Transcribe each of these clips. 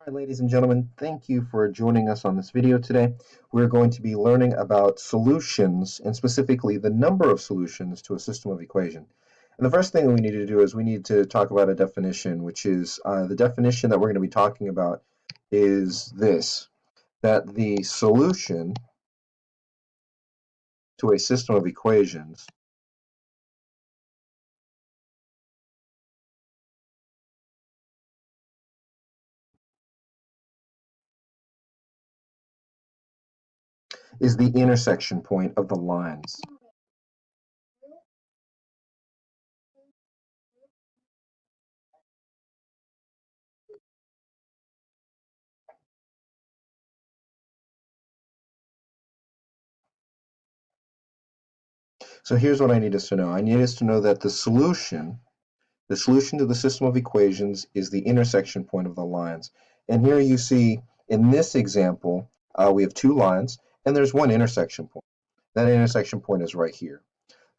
Hi, ladies and gentlemen, thank you for joining us on this video today. We're going to be learning about solutions and specifically the number of solutions to a system of equation. And the first thing we need to do is we need to talk about a definition, which is the definition that we're going to be talking about is this, that the solution to a system of equations is the intersection point of the lines. So here's what I need us to know. I need us to know that the solution to the system of equations is the intersection point of the lines. And here you see in this example, we have two lines and there's one intersection point. That intersection point is right here.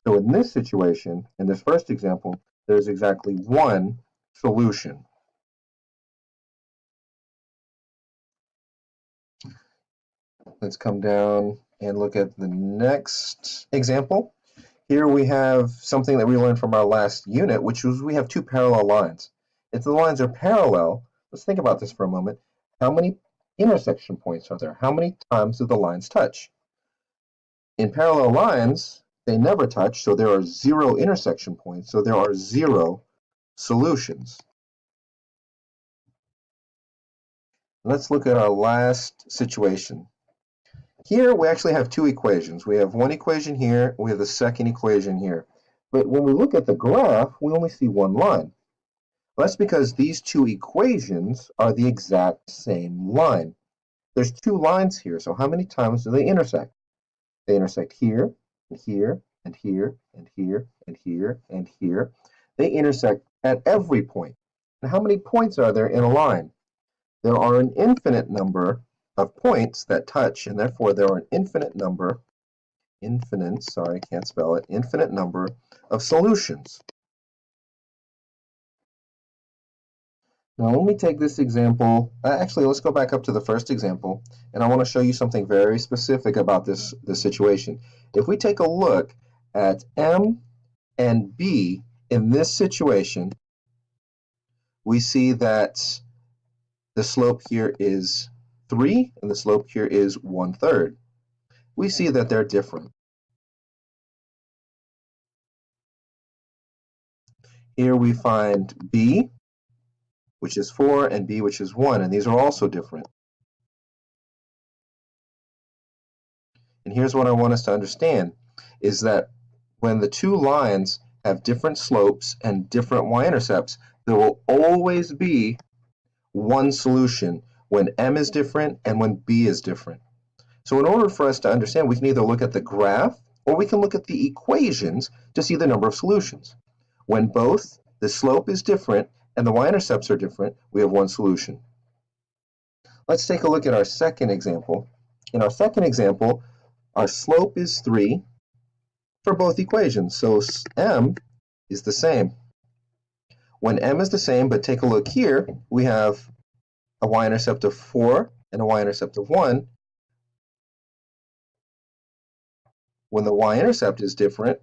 So in this situation, in this first example, there's exactly one solution. Let's come down and look at the next example. Here we have something that we learned from our last unit, which was we have two parallel lines. If the lines are parallel, let's think about this for a moment. How many intersection points are there? How many times do the lines touch? In parallel lines, they never touch, so there are zero intersection points, so there are zero solutions. Let's look at our last situation. Here we actually have two equations. We have one equation here, we have the second equation here. But when we look at the graph, we only see one line. That's because these two equations are the exact same line. There's two lines here, so how many times do they intersect? They intersect here, and here, and here, and here, and here, and here. They intersect at every point. And how many points are there in a line? There are an infinite number of points that touch, and therefore there are an infinite number of solutions. Now let me take this example, actually let's go back up to the first example, and I want to show you something very specific about this situation. If we take a look at M and B in this situation, we see that the slope here is 3 and the slope here is 1/3. We see that they're different. Here we find B, which is 4, and B, which is 1, and these are also different. And here's what I want us to understand, is that when the two lines have different slopes and different y-intercepts, there will always be one solution when M is different and when B is different. So in order for us to understand, we can either look at the graph or we can look at the equations to see the number of solutions. When both the slope is different and the y-intercepts are different, we have one solution. Let's take a look at our second example. In our second example, our slope is 3 for both equations, so M is the same. When M is the same, but take a look here, we have a y-intercept of 4 and a y-intercept of 1. When the y-intercept is different,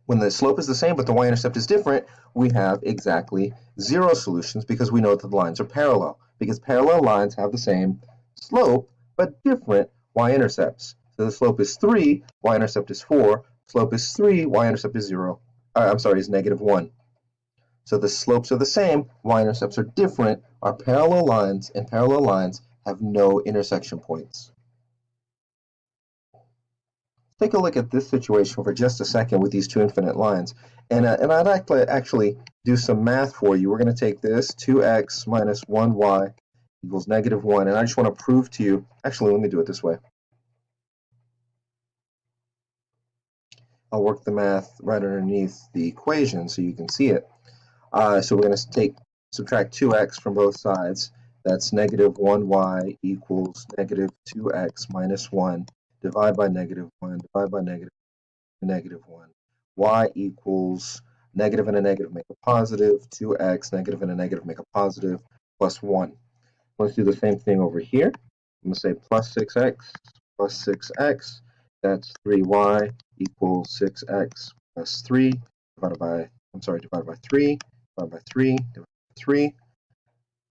when the slope is the same but the y-intercept is different, we have exactly 0 solutions because we know that the lines are parallel, because parallel lines have the same slope but different y-intercepts. So the slope is 3, y-intercept is 4, slope is 3, y-intercept is 0. Is -1. So the slopes are the same, y-intercepts are different, are parallel lines, and parallel lines have no intersection points. Take a look at this situation for just a second with these two infinite lines. And I'd like to actually do some math for you. We're going to take this, 2x minus 1y equals -1. And I just want to prove to you, actually, let me do it this way. I'll work the math right underneath the equation so you can see it. So we're going to subtract 2x from both sides. That's -1y equals -2x minus 1. Divide by -1, divide by -1. Y equals Negative and a negative make a positive. 2x, negative and a negative make a positive, plus 1. Let's do the same thing over here. I'm going to say plus 6x. That's 3y equals 6x plus 3 divided by 3, divided by 3, divided by 3.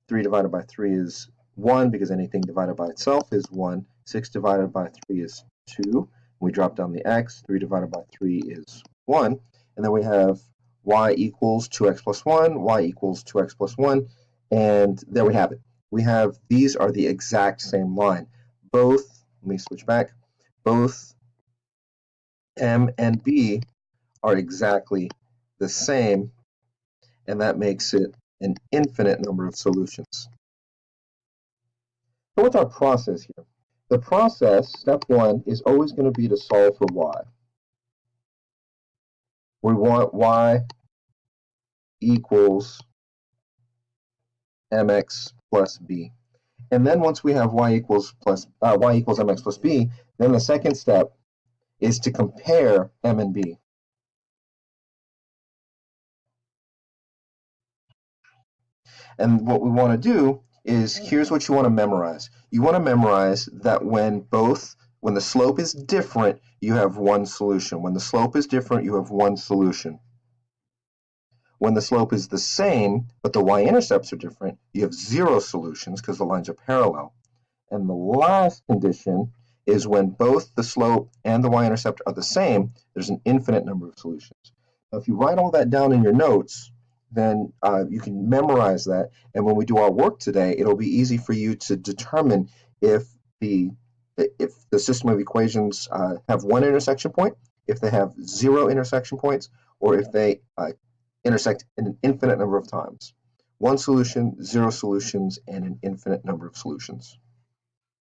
3 divided by 3 is 1 because anything divided by itself is 1. 6 divided by 3 is 2. We drop down the x. 3 divided by 3 is 1. And then we have y equals 2x plus 1, y equals 2x plus 1, and there we have it. We have, these are the exact same line. Both, let me switch back, both M and B are exactly the same, and that makes it an infinite number of solutions. So what's our process here? The process, step 1, is always going to be to solve for y. We want y equals mx plus b. And then once we have y equals mx plus b, then the second step is to compare m and b. And what we want to do is, here's what you want to memorize. You want to memorize that when the slope is different, you have one solution. When the slope is different, you have one solution. When the slope is the same, but the y-intercepts are different, you have 0 solutions because the lines are parallel. And the last condition is when both the slope and the y-intercept are the same, there's an infinite number of solutions. Now, if you write all that down in your notes, then you can memorize that. And when we do our work today, it'll be easy for you to determine if the system of equations have one intersection point, if they have 0 intersection points, or if they intersect in an infinite number of times. One solution, 0 solutions, and an infinite number of solutions.